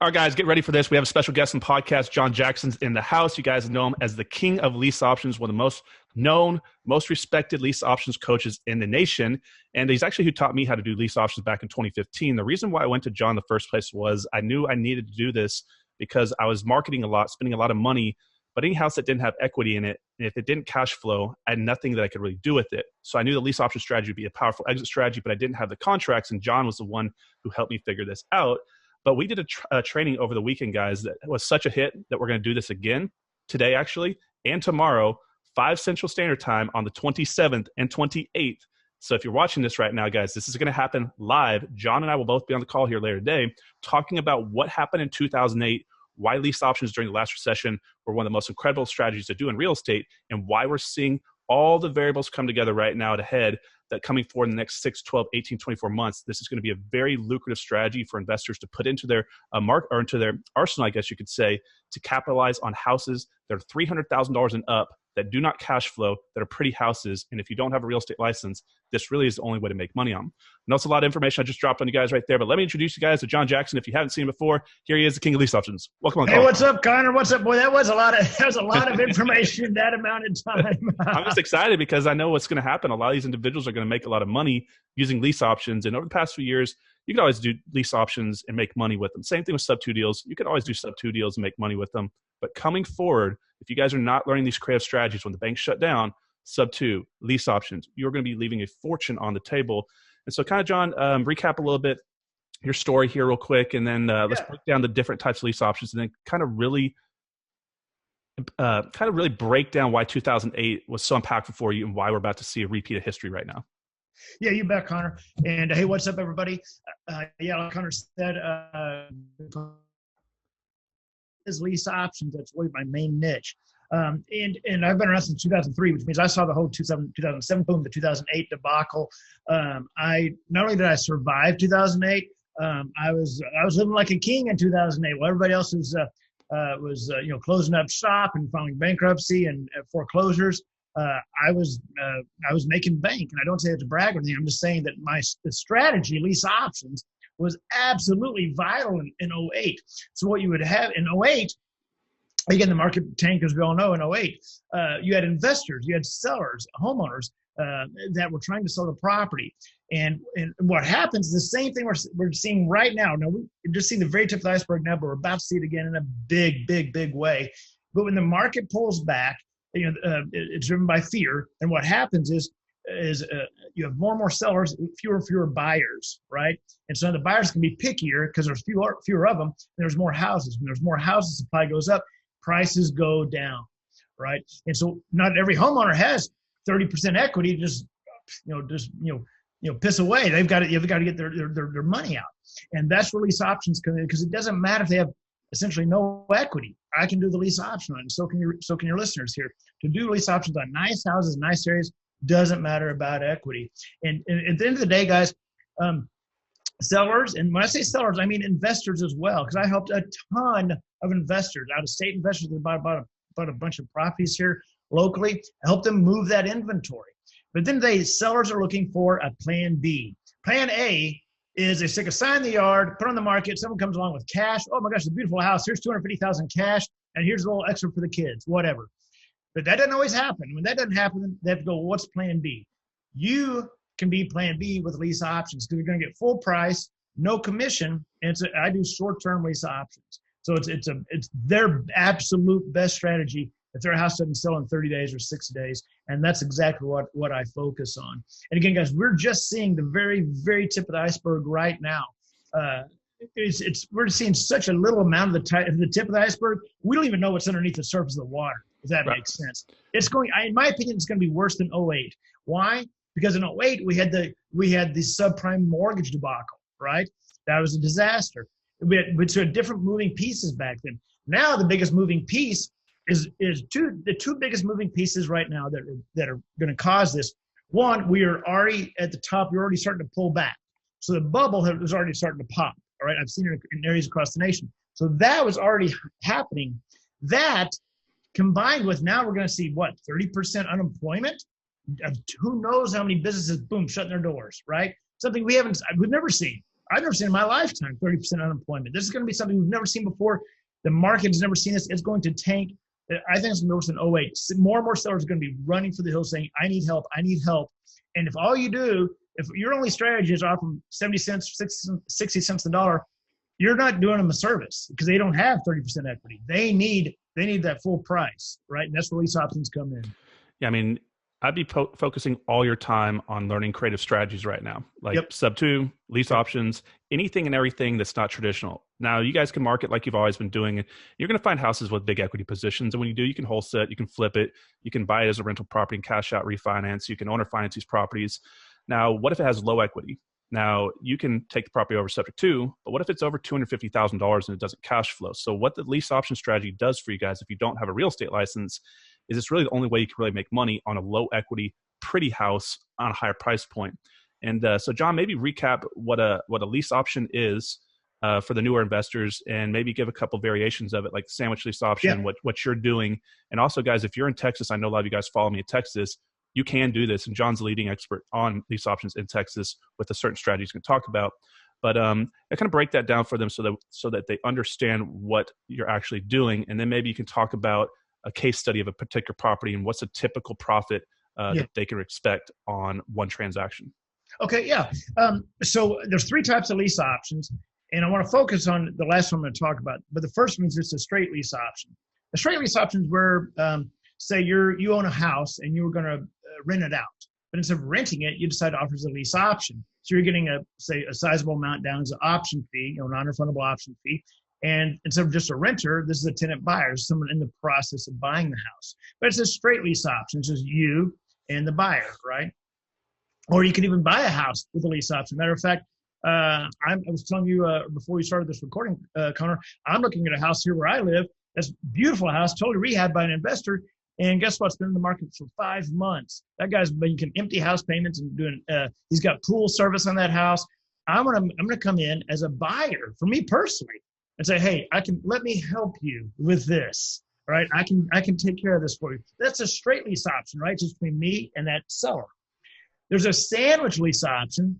All right, guys, get ready for this. We have a special guest on the podcast. John Jackson's in the house. You guys know him as the king of lease options, one of the most known, most respected lease options coaches in the nation. And he's actually who taught me how to do lease options back in 2015. The reason why I went to John in the first place was I knew I needed to do this because I was marketing a lot, spending a lot of money, but any house that didn't have equity in it, and if it didn't cash flow, I had nothing that I could really do with it. So I knew the lease option strategy would be a powerful exit strategy, but I didn't have the contracts, and John was the one who helped me figure this out. But we did a training over the weekend, guys, that was such a hit that we're going to do this again today, actually, and tomorrow, 5 Central Standard Time on the 27th and 28th. So if you're watching this right now, guys, this is going to happen live. John and I will both be on the call here later today talking about what happened in 2008, why lease options during the last recession were one of the most incredible strategies to do in real estate, and why we're seeing all the variables come together right now to head that coming forward in the next 6, 12, 18, 24 months, this is going to be a very lucrative strategy for investors to put into their or into their arsenal, I guess you could say, to capitalize on houses that are $300,000 and up that do not cash flow, that are pretty houses. And if you don't have a real estate license, this really is the only way to make money on them. I know it's a lot of information I just dropped on you guys right there, but let me introduce you guys to John Jackson. If you haven't seen him before, here he is, the king of lease options. Welcome on. Hey, what's up, Connor? What's up, boy? That was a lot of information in that amount of time. I'm just excited because I know what's going to happen. A lot of these individuals are going to make a lot of money using lease options. And over the past few years, you can always do lease options and make money with them. Same thing with sub-2 deals. You can always do sub-2 deals and make money with them. But coming forward, if you guys are not learning these creative strategies when the banks shut down, sub-2, lease options, you're going to be leaving a fortune on the table. And so kind of, John, recap a little bit your story here real quick, and then let's break down the different types of lease options, and then kind of really break down why 2008 was so impactful for you and why we're about to see a repeat of history right now. Yeah, you bet, Connor. And hey, what's up, everybody? Like Connor said, is lease options. That's really my main niche. And I've been around since 2003, which means I saw the whole 2007 boom, the 2008 debacle. I not only did I survive 2008, I was living like a king in 2008. While everybody else was closing up shop and filing bankruptcy and foreclosures. I was making bank, and I don't say it to brag or anything. I'm just saying that the strategy, lease options, was absolutely vital in 08. So what you would have in 08, again, the market tanked, as we all know, in 08. You had investors, you had sellers, homeowners that were trying to sell the property. And what happens, the same thing we're seeing right now. Now, we're just seeing the very tip of the iceberg now, but we're about to see it again in a big, big, big way. But when the market pulls back, it's driven by fear. And what happens is you have more and more sellers, fewer and fewer buyers, right? And so the buyers can be pickier because there's fewer of them, and there's more houses. When there's more houses, supply goes up, prices go down, right? And so not every homeowner has 30% equity. Just piss away. You've got to get their money out, and that's where lease options come in, because it doesn't matter if they have essentially no equity. I can do the lease option on it. So can your listeners here. To do lease options on nice houses, nice areas, doesn't matter about equity. And at the end of the day, guys, sellers, and when I say sellers, I mean investors as well, because I helped a ton of investors, out-of-state investors that bought a bunch of properties here locally. I helped them move that inventory. But then sellers are looking for a plan B. Plan A is they stick a sign in the yard, put on the market, someone comes along with cash. Oh my gosh, it's a beautiful house. Here's $250,000 cash, and here's a little extra for the kids, whatever. But that doesn't always happen. When that doesn't happen, they have to go, well, what's plan B? You can be plan B with lease options, because you're going to get full price, no commission, and I do short-term lease options. So it's their absolute best strategy if their house doesn't sell in 30 days or 60 days. And that's exactly what I focus on. And again, guys, we're just seeing the very, very tip of the iceberg right now. We're seeing such a little amount of the tip of the iceberg. We don't even know what's underneath the surface of the water, if that makes sense. It's going, in my opinion, it's going to be worse than 08. Why? Because in 08, we had the subprime mortgage debacle, right? That was a disaster. We had different moving pieces back then. Now the biggest moving piece is the two biggest moving pieces right now that are going to cause this. One, we are already at the top. You're already starting to pull back. So the bubble was already starting to pop. All right, I've seen it in areas across the nation. So that was already happening. That combined with now we're going to see 30% unemployment. Who knows how many businesses, boom, shutting their doors, right? Something we've never seen. I've never seen in my lifetime 30% unemployment. This is going to be something we've never seen before. The market has never seen this. It's going to tank. I think it's going to be worse than '08. More and more sellers are going to be running for the hills saying, I need help. I need help. And if all you do, if your only strategy is offer them 70 cents, 60 cents a dollar, you're not doing them a service because they don't have 30% equity. They need that full price, right? And that's where lease options come in. Yeah, I mean, I'd be focusing all your time on learning creative strategies right now, like sub 2, lease options, anything and everything that's not traditional. Now, you guys can market like you've always been doing. You're going to find houses with big equity positions. And when you do, you can wholesale it, you can flip it, you can buy it as a rental property and cash out refinance. You can owner finance these properties. Now, what if it has low equity? Now, you can take the property over subject to, but what if it's over $250,000 and it doesn't cash flow? So what the lease option strategy does for you guys, if you don't have a real estate license, is it's really the only way you can really make money on a low equity, pretty house on a higher price point. And so John, maybe recap what a lease option is for the newer investors, and maybe give a couple variations of it, like the sandwich lease option, what you're doing. And also, guys, if you're in Texas, I know a lot of you guys follow me in Texas, you can do this. And John's the leading expert on lease options in Texas with the certain strategies we can talk about. But I kind of break that down for them so that they understand what you're actually doing. And then maybe you can talk about a case study of a particular property and what's a typical profit that they can expect on one transaction. Okay, yeah. So there's 3 types of lease options, and I want to focus on the last one I'm going to talk about. But the first one is just a straight lease option. A straight lease option is where, say you own a house and you were going to rent it out, but instead of renting it, you decide to offer as a lease option. So you're getting a sizable amount down as an option fee, non-refundable option fee. And instead of just a renter, this is a tenant buyer, someone in the process of buying the house. But it's a straight lease option. It's just you and the buyer, right? Or you can even buy a house with a lease option. Matter of fact, I was telling you before we started this recording, Connor, I'm looking at a house here where I live. That's a beautiful house, totally rehabbed by an investor. And guess what's been in the market for 5 months? That guy's making empty house payments and doing. He's got pool service on that house. I'm gonna come in as a buyer for me personally and say, hey, let me help you with this, right? I can take care of this for you. That's a straight lease option, right? Just between me and that seller. There's a sandwich lease option,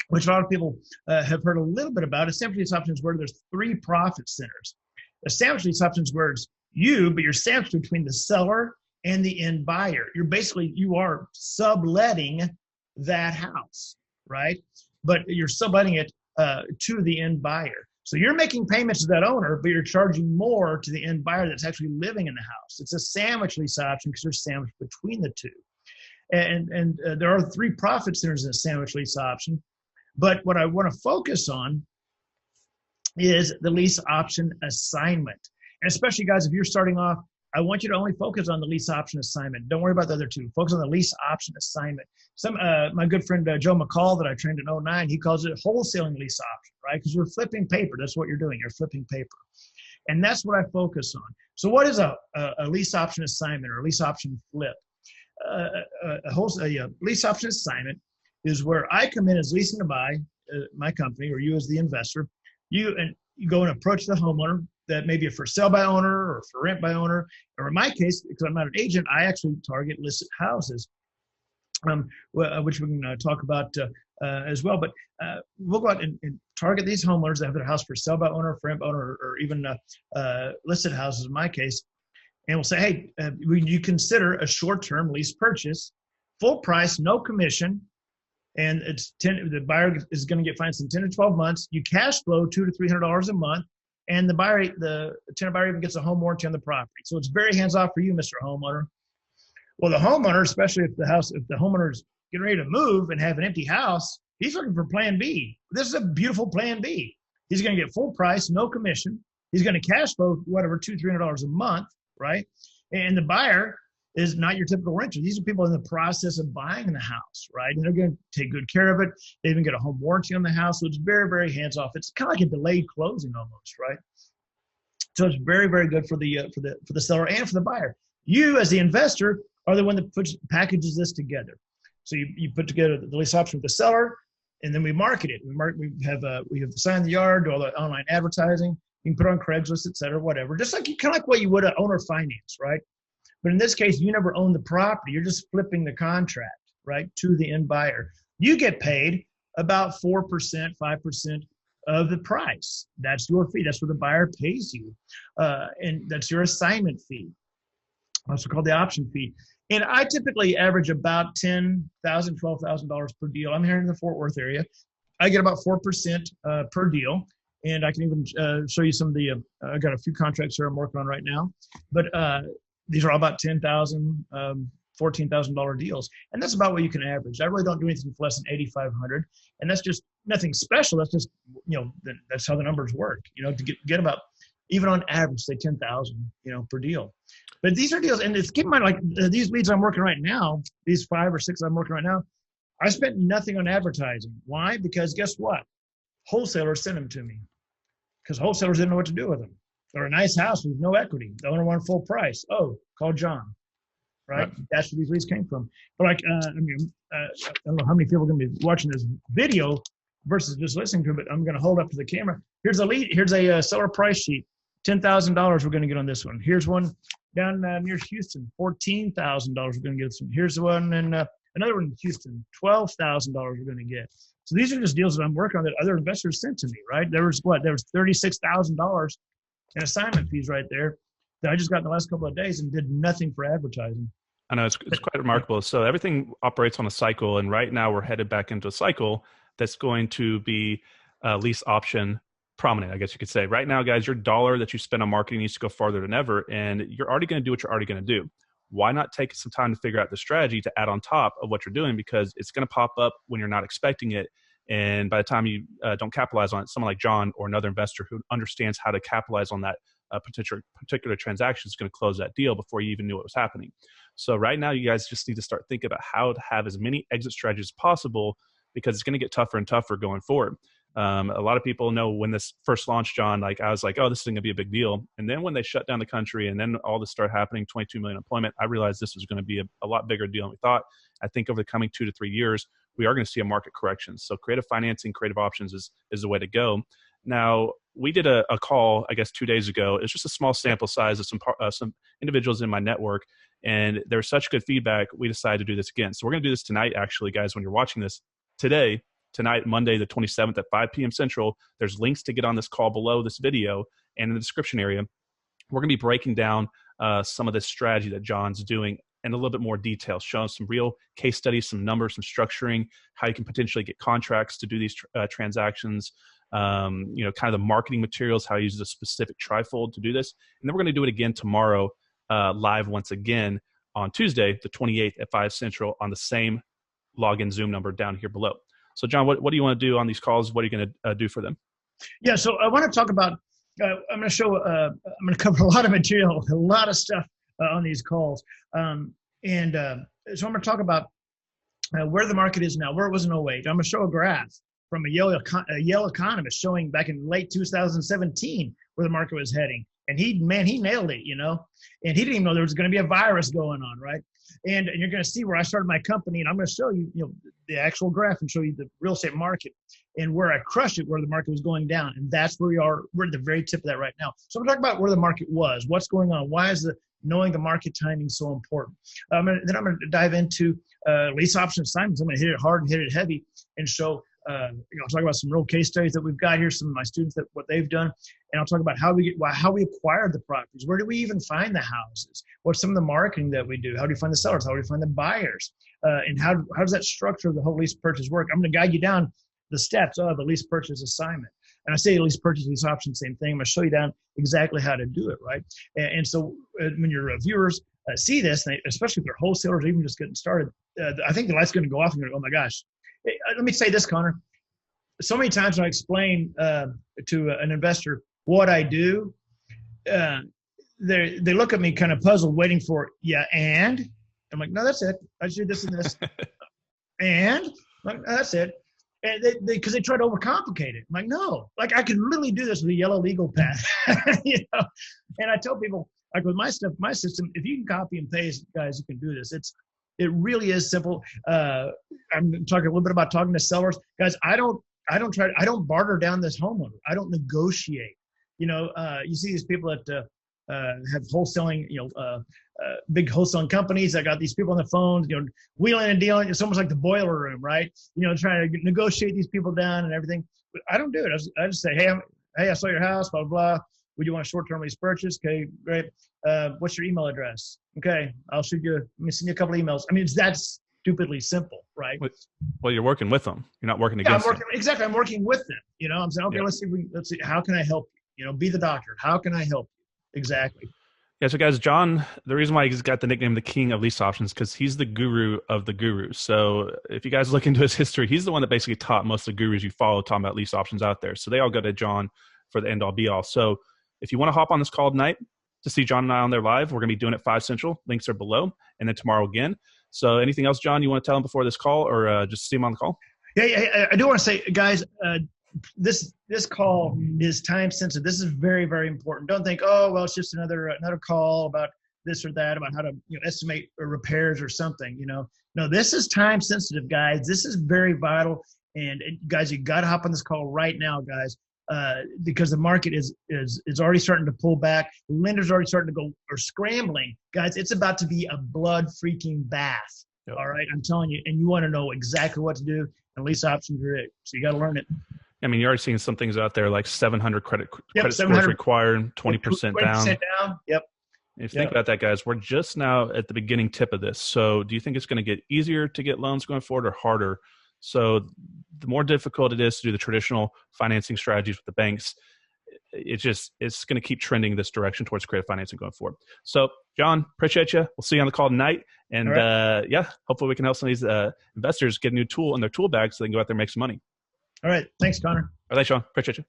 which a lot of people have heard a little bit about. A sandwich lease option is where there's 3 profit centers. A sandwich lease option is where it's you, but you're sandwiched between the seller and the end buyer. You are subletting that house, right? But you're subletting it to the end buyer. So you're making payments to that owner, but you're charging more to the end buyer that's actually living in the house. It's a sandwich lease option because you're sandwiched between the two. And there are 3 profit centers in a sandwich lease option. But what I want to focus on is the lease option assignment. And especially, guys, if you're starting off, I want you to only focus on the lease option assignment. Don't worry about the other 2. Focus on the lease option assignment. My good friend Joe McCall that I trained in '09, he calls it wholesaling lease option, right? Because you're flipping paper. That's what you're doing. You're flipping paper. And that's what I focus on. So what is a lease option assignment or a lease option flip? A lease option assignment is where I come in as leasing to buy my company, or you as the investor. You go and approach the homeowner that may be a for sale by owner or for rent by owner. Or in my case, because I'm not an agent, I actually target listed houses, which we can talk about as well. But we'll go out and target these homeowners that have their house for sale by owner, for rent by owner, or even listed houses in my case. And we'll say, hey, would you consider a short-term lease purchase, full price, no commission, and the buyer is going to get financed in 10 to 12 months. You cash flow $200 to $300 a month, and the tenant buyer even gets a home warranty on the property. So it's very hands-off for you, Mr. Homeowner. Well, the homeowner, especially if the homeowner's getting ready to move and have an empty house, he's looking for plan B. This is a beautiful plan B. He's going to get full price, no commission. He's going to cash flow whatever, $200 to $300 a month, right? And the buyer is not your typical renter. These are people in the process of buying the house, right? And they're going to take good care of it. They even get a home warranty on the house. So it's very, very hands-off. It's kind of like a delayed closing almost, right? So it's very, very good for the seller and for the buyer. You, as the investor, are the one that packages this together. So you put together the lease option with the seller, and then we market it. We have the sign in the yard, do all the online advertising. You can put it on Craigslist, et cetera, whatever. Just like kind of like what you would owner finance, right? But in this case, you never own the property. You're just flipping the contract, right, to the end buyer. You get paid about 4%, 5% of the price. That's your fee. That's what the buyer pays you. And that's your assignment fee, also called the option fee. And I typically average about $10,000, $12,000 per deal. I'm here in the Fort Worth area. I get about 4% per deal. And I can even show you some of the, I got a few contracts here I'm working on right now. But these are all about $10,000, $14,000 deals. And that's about what you can average. I really don't do anything for less than 8,500. And that's just nothing special. That's just, that's how the numbers work, to get about, even on average, say 10,000, per deal. But these are deals, and it's keep in mind, like these leads I'm working right now, these 5 or 6 I'm working right now, I spent nothing on advertising. Why? Because guess what? Wholesalers sent them to me because wholesalers didn't know what to do with them. They're a nice house with no equity. The owner wanted full price. Oh, call John. Right? That's where these leads came from. But like, I don't know how many people are going to be watching this video versus just listening to it, but I'm going to hold up to the camera. Here's a lead. Here's a seller price sheet. $10,000 we're going to get on this one. Here's one down near Houston, $14,000 we're going to get this one. Here's the one in another one in Houston, $12,000 we're going to get. So these are just deals that I'm working on that other investors sent to me, right? There was $36,000 in assignment fees right there that I just got in the last couple of days and did nothing for advertising. I know it's quite remarkable. So everything operates on a cycle, and right now we're headed back into a cycle that's going to be lease option prominent, I guess you could say. Right now, guys, your dollar that you spend on marketing needs to go farther than ever, and you're already going to do what you're already going to do. Why not take some time to figure out the strategy to add on top of what you're doing, because it's going to pop up when you're not expecting it. And by the time you don't capitalize on it, someone like John or another investor who understands how to capitalize on that particular transaction is going to close that deal before you even knew what was happening. So right now, you guys just need to start thinking about how to have as many exit strategies as possible, because it's going to get tougher and tougher going forward. A lot of people know when this first launched, John, like I was like, oh, this is going to be a big deal. And then when they shut down the country and then all this started happening, 22 million employment, I realized this was going to be a lot bigger deal than we thought. I think over the coming 2 to 3 years, we are going to see a market correction. So creative financing, creative options is the way to go. Now, we did a call, I guess, 2 days ago. It's just a small sample size of some individuals in my network. And there was such good feedback, we decided to do this again. So we're going to do this tonight, actually, guys, when you're watching this tonight, Monday, the 27th at 5 p.m. Central. There's links to get on this call below this video and in the description area. We're going to be breaking down some of this strategy that John's doing in a little bit more detail, showing some real case studies, some numbers, some structuring, how you can potentially get contracts to do these transactions, kind of the marketing materials, how he uses a specific trifold to do this. And then we're going to do it again tomorrow, live once again on Tuesday, the 28th at 5 Central on the same login Zoom number down here below. So John, what do you want to do on these calls? What are you going to do for them? Yeah, so I want to talk about, I'm going to cover a lot of material, a lot of stuff on these calls. So I'm going to talk about where the market is now, where it was in 08. I'm going to show a graph from a Yale economist showing back in late 2017 where the market was heading. And he nailed it, and he didn't even know there was going to be a virus going on, right? And you're going to see where I started my company, and I'm going to show you, the actual graph and show you the real estate market and where I crushed it, where the market was going down. And that's where we are. We're at the very tip of that right now. So I'm going to talk about where the market was, what's going on, why is knowing the market timing so important. Then I'm going to dive into lease option assignments. I'm going to hit it hard and hit it heavy and show, I'll talk about some real case studies that we've got here, some of my students, what they've done. And I'll talk about how we acquired the properties. Where do we even find the houses? What's some of the marketing that we do? How do you find the sellers? How do you find the buyers? And how does that structure of the whole lease purchase work? I'm going to guide you down the steps of a lease purchase assignment. And I say lease purchase, lease option, same thing. I'm going to show you down exactly how to do it, right? And so when your viewers see this, especially if they're wholesalers or even just getting started, I think the light's going to go off and go, oh my gosh. Let me say this, Connor. So many times when I explain to an investor what I do, they look at me kind of puzzled, waiting for, yeah, and? I'm like, no, that's it. I should do this and this. And? I'm like, no, that's it. And because they try to overcomplicate it. I'm like, no. Like, I can literally do this with a yellow legal pad. And I tell people, like with my stuff, my system, if you can copy and paste, guys, you can do this. It really is simple. I'm talking a little bit about talking to sellers. Guys, I don't barter down this homeowner. I don't negotiate. You see these people that have wholesaling, big wholesaling companies. I got these people on the phone, wheeling and dealing. It's almost like the boiler room, right? Trying to negotiate these people down and everything. But I don't do it. I just say, hey, I saw your house, blah, blah, blah. Would you want a short-term lease purchase? Okay, great. What's your email address? Okay, let me send you a couple emails. I mean, it's that stupidly simple, right? Well, you're working with them. You're not working against them. Exactly. I'm working with them. I'm saying, okay, let's see. How can I help you? Be the doctor. How can I help you? Exactly. Yeah, so guys, John, the reason why he's got the nickname the King of Lease Options, because he's the guru of the gurus. So if you guys look into his history, he's the one that basically taught most of the gurus you follow talking about lease options out there. So they all go to John for the end all be all. So if you want to hop on this call tonight to see John and I on there live, we're going to be doing it 5 Central. Links are below. And then tomorrow again. So anything else, John, you want to tell him before this call, or just see him on the call? Yeah, I do want to say, guys, this call is time sensitive. This is very, very important. Don't think, oh, well, it's just another call about this or that, about how to estimate repairs or something. No, this is time sensitive, guys. This is very vital. And guys, you got to hop on this call right now, guys, because the market is already starting to pull back. Lenders are already starting to go or scrambling, guys. It's about to be a blood freaking bath. Yep. All right, I'm telling you, and you want to know exactly what to do. And lease options are it. So you got to learn it. I mean, you're already seeing some things out there like 700 credit scores required, 20% down. 20% down. Yep. If you think about that, guys, we're just now at the beginning tip of this. So do you think it's going to get easier to get loans going forward or harder? So the more difficult it is to do the traditional financing strategies with the banks, it's going to keep trending this direction towards creative financing going forward. So, John, appreciate you. We'll see you on the call tonight. And right. Hopefully we can help some of these investors get a new tool in their tool bag so they can go out there and make some money. All right. Thanks, Connor. All right, Sean. Appreciate you.